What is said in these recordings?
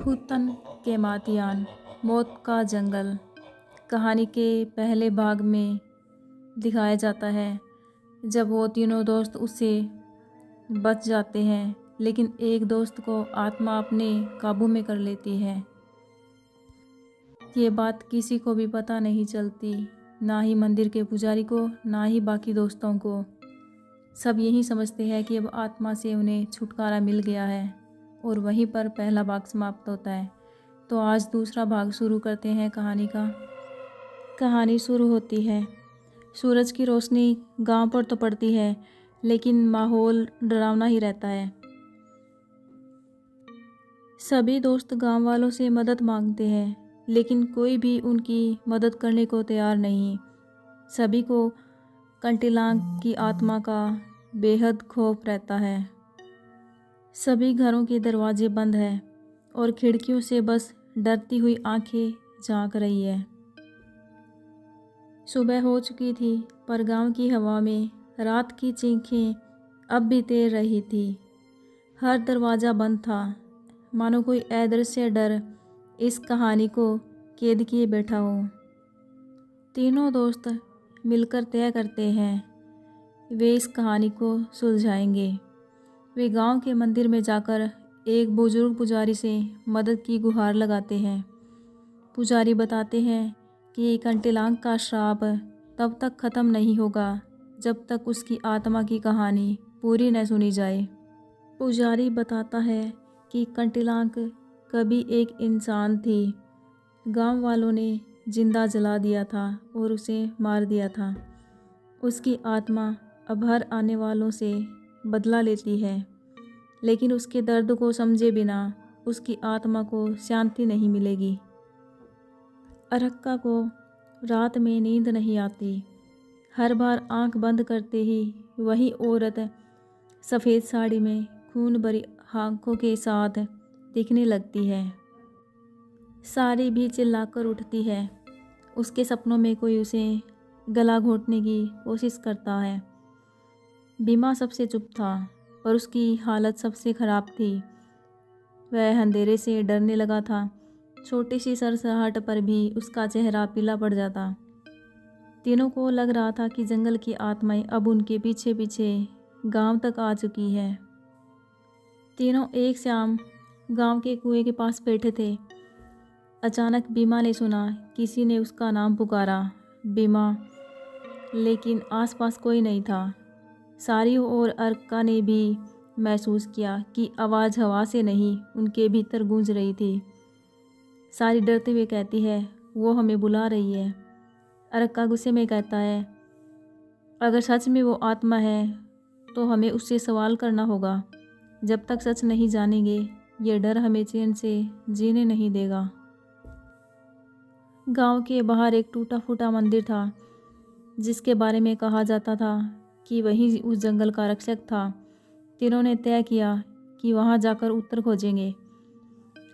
भूतन के मातियान, मौत का जंगल। कहानी के पहले भाग में दिखाया जाता है जब वो तीनों दोस्त उससे बच जाते हैं, लेकिन एक दोस्त को आत्मा अपने काबू में कर लेती है। ये बात किसी को भी पता नहीं चलती, ना ही मंदिर के पुजारी को, ना ही बाकी दोस्तों को। सब यही समझते हैं कि अब आत्मा से उन्हें छुटकारा मिल गया है और वहीं पर पहला भाग समाप्त होता है। तो आज दूसरा भाग शुरू करते हैं कहानी का। कहानी शुरू होती है। सूरज की रोशनी गांव पर तो पड़ती है, लेकिन माहौल डरावना ही रहता है। सभी दोस्त गांव वालों से मदद मांगते हैं, लेकिन कोई भी उनकी मदद करने को तैयार नहीं। सभी को कंटिलांग की आत्मा का बेहद खौफ रहता है। सभी घरों के दरवाजे बंद हैं और खिड़कियों से बस डरती हुई आंखें झांक रही है। सुबह हो चुकी थी, पर गांव की हवा में रात की चीखें अब भी तैर रही थी। हर दरवाज़ा बंद था, मानो कोई अदृश्य डर इस कहानी को कैद किए बैठा हो। तीनों दोस्त मिलकर तय करते हैं वे इस कहानी को सुलझाएंगे। वे गांव के मंदिर में जाकर एक बुजुर्ग पुजारी से मदद की गुहार लगाते हैं। पुजारी बताते हैं कि कंटिलांग का श्राप तब तक ख़त्म नहीं होगा जब तक उसकी आत्मा की कहानी पूरी न सुनी जाए। पुजारी बताता है कि कंटिलांग कभी एक इंसान थी। गांव वालों ने जिंदा जला दिया था और उसे मार दिया था। उसकी आत्मा अब हर आने वालों से बदला लेती है, लेकिन उसके दर्द को समझे बिना उसकी आत्मा को शांति नहीं मिलेगी। अरक्का को रात में नींद नहीं आती। हर बार आंख बंद करते ही वही औरत सफ़ेद साड़ी में खून भरी आंखों के साथ दिखने लगती है। सारी भी चिल्लाकर उठती है। उसके सपनों में कोई उसे गला घोंटने की कोशिश करता है। बीमा सबसे चुप था, पर उसकी हालत सबसे ख़राब थी। वह अंधेरे से डरने लगा था। छोटी सी सरसराहट पर भी उसका चेहरा पीला पड़ जाता। तीनों को लग रहा था कि जंगल की आत्माएं अब उनके पीछे पीछे गांव तक आ चुकी है। तीनों एक शाम गांव के कुएं के पास बैठे थे। अचानक बीमा ने सुना किसी ने उसका नाम पुकारा, बीमा, लेकिन आसपास कोई नहीं था। सारी और अरक्का ने भी महसूस किया कि आवाज़ हवा से नहीं, उनके भीतर गूंज रही थी। सारी डरते हुए कहती है, वो हमें बुला रही है। अरक्का गुस्से में कहता है, अगर सच में वो आत्मा है तो हमें उससे सवाल करना होगा। जब तक सच नहीं जानेंगे, ये डर हमें चैन से जीने नहीं देगा। गांव के बाहर एक टूटा फूटा मंदिर था, जिसके बारे में कहा जाता था कि वही उस जंगल का रक्षक था। तीनों ने तय किया कि वहां जाकर उत्तर खोजेंगे।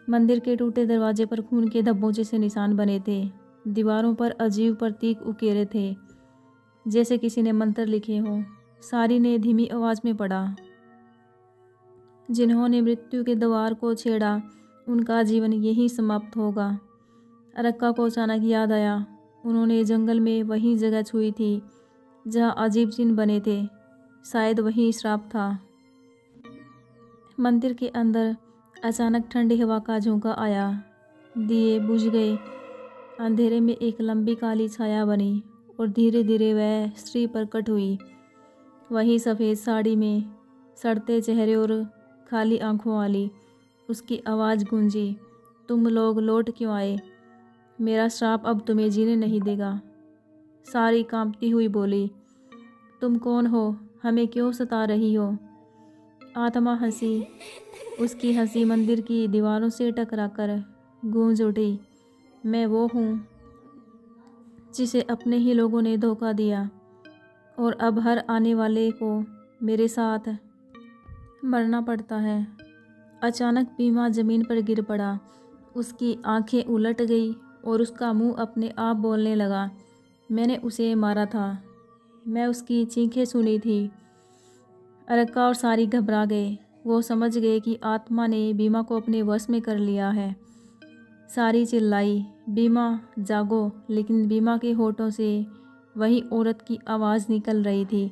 मंदिर के टूटे दरवाजे पर खून के धब्बों जैसे निशान बने थे। दीवारों पर अजीब प्रतीक उकेरे थे, जैसे किसी ने मंत्र लिखे हों। सारी ने धीमी आवाज़ में पढ़ा, जिन्होंने मृत्यु के द्वार को छेड़ा, उनका जीवन यहीं समाप्त होगा। अरक्का को अचानक याद आया, उन्होंने जंगल में वही जगह छुई थी जहाँ अजीब चिन्ह बने थे। शायद वही श्राप था। मंदिर के अंदर अचानक ठंडी हवा का झोंका आया। दिए बुझ गए। अंधेरे में एक लंबी काली छाया बनी और धीरे धीरे वह स्त्री प्रकट हुई। वही सफ़ेद साड़ी में, सड़ते चेहरे और खाली आंखों वाली। उसकी आवाज़ गूंजी, तुम लोग लौट क्यों आए? मेरा श्राप अब तुम्हें जीने नहीं देगा। सारी कांपती हुई बोली, तुम कौन हो? हमें क्यों सता रही हो? आत्मा हंसी। उसकी हंसी मंदिर की दीवारों से टकराकर गूंज उठी। मैं वो हूँ जिसे अपने ही लोगों ने धोखा दिया, और अब हर आने वाले को मेरे साथ मरना पड़ता है। अचानक बीमा ज़मीन पर गिर पड़ा। उसकी आंखें उलट गई और उसका मुंह अपने आप बोलने लगा, मैंने उसे मारा था, मैं उसकी चीखें सुनी थी। अरक्का और सारी घबरा गए। वो समझ गए कि आत्मा ने बीमा को अपने वश में कर लिया है। सारी चिल्लाई, बीमा जागो, लेकिन बीमा के होठों से वही औरत की आवाज़ निकल रही थी,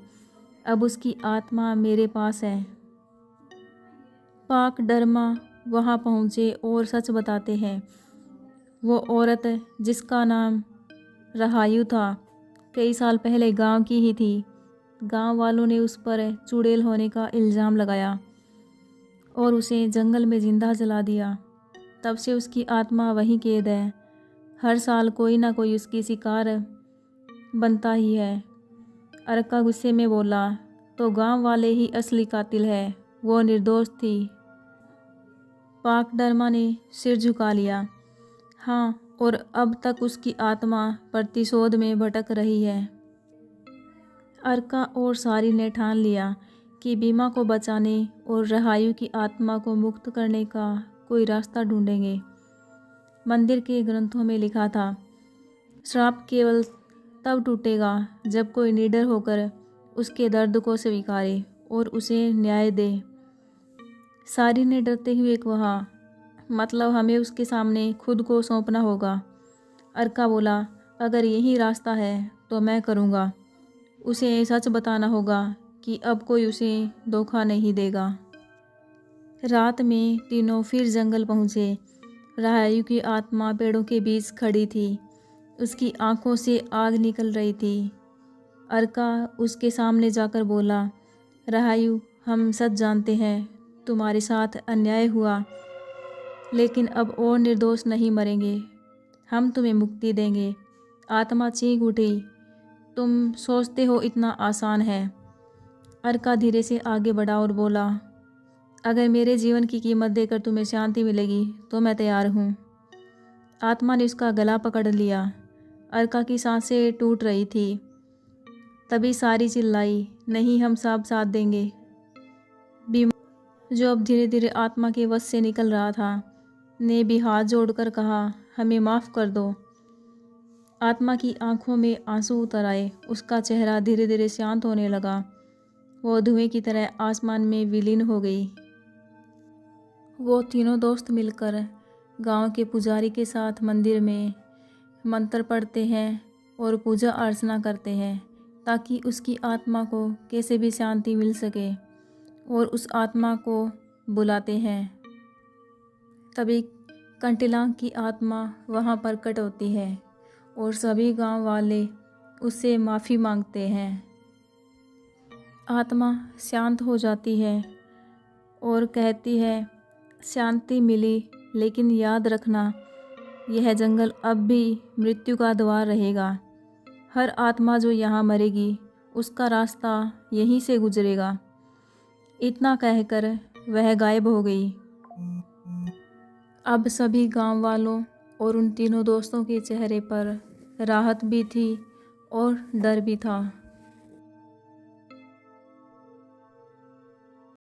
अब उसकी आत्मा मेरे पास है। पाक डरमा वहाँ पहुँचे और सच बताते हैं, वो औरत जिसका नाम रहायु था कई साल पहले गांव की ही थी। गांव वालों ने उस पर चुड़ैल होने का इल्ज़ाम लगाया और उसे जंगल में जिंदा जला दिया। तब से उसकी आत्मा वहीं कैद है। हर साल कोई ना कोई उसकी शिकार बनता ही है। अर्का गुस्से में बोला, तो गांव वाले ही असली कातिल है, वो निर्दोष थी। पाक डरमा ने सिर झुका लिया। हाँ, और अब तक उसकी आत्मा प्रतिशोध में भटक रही है। अर्का और सारी ने ठान लिया कि बीमा को बचाने और रहायु की आत्मा को मुक्त करने का कोई रास्ता ढूंढेंगे। मंदिर के ग्रंथों में लिखा था, श्राप केवल तब टूटेगा जब कोई निडर होकर उसके दर्द को स्वीकारे और उसे न्याय दे। सारी ने डरते हुए कहा, मतलब हमें उसके सामने खुद को सौंपना होगा। अर्का बोला, अगर यही रास्ता है तो मैं करूँगा। उसे सच बताना होगा कि अब कोई उसे धोखा नहीं देगा। रात में तीनों फिर जंगल पहुँचे। रहायु की आत्मा पेड़ों के बीच खड़ी थी, उसकी आंखों से आग निकल रही थी। अर्का उसके सामने जाकर बोला, रहायु, हम सच जानते हैं, तुम्हारे साथ अन्याय हुआ, लेकिन अब और निर्दोष नहीं मरेंगे, हम तुम्हें मुक्ति देंगे। आत्मा चीख उठी, तुम सोचते हो इतना आसान है। अर्का धीरे से आगे बढ़ा और बोला, अगर मेरे जीवन की कीमत देकर तुम्हें शांति मिलेगी तो मैं तैयार हूँ। आत्मा ने उसका गला पकड़ लिया। अर्का की सांसें टूट रही थी। तभी सारी चिल्लाई, नहीं, हम सब साथ देंगे। बीमा, जो अब धीरे धीरे आत्मा के वश से निकल रहा था, ने भी हाथ जोड़कर कहा, हमें माफ़ कर दो। आत्मा की आंखों में आंसू उतर आए। उसका चेहरा धीरे धीरे शांत होने लगा। वो धुएं की तरह आसमान में विलीन हो गई। वो तीनों दोस्त मिलकर गांव के पुजारी के साथ मंदिर में मंत्र पढ़ते हैं और पूजा अर्चना करते हैं ताकि उसकी आत्मा को कैसे भी शांति मिल सके, और उस आत्मा को बुलाते हैं। तभी कंटिलांग की आत्मा वहाँ प्रकट होती है और सभी गांव वाले उससे माफ़ी मांगते हैं। आत्मा शांत हो जाती है और कहती है, शांति मिली, लेकिन याद रखना, यह जंगल अब भी मृत्यु का द्वार रहेगा। हर आत्मा जो यहाँ मरेगी उसका रास्ता यहीं से गुजरेगा। इतना कहकर वह गायब हो गई। अब सभी गांव वालों और उन तीनों दोस्तों के चेहरे पर राहत भी थी और डर भी था।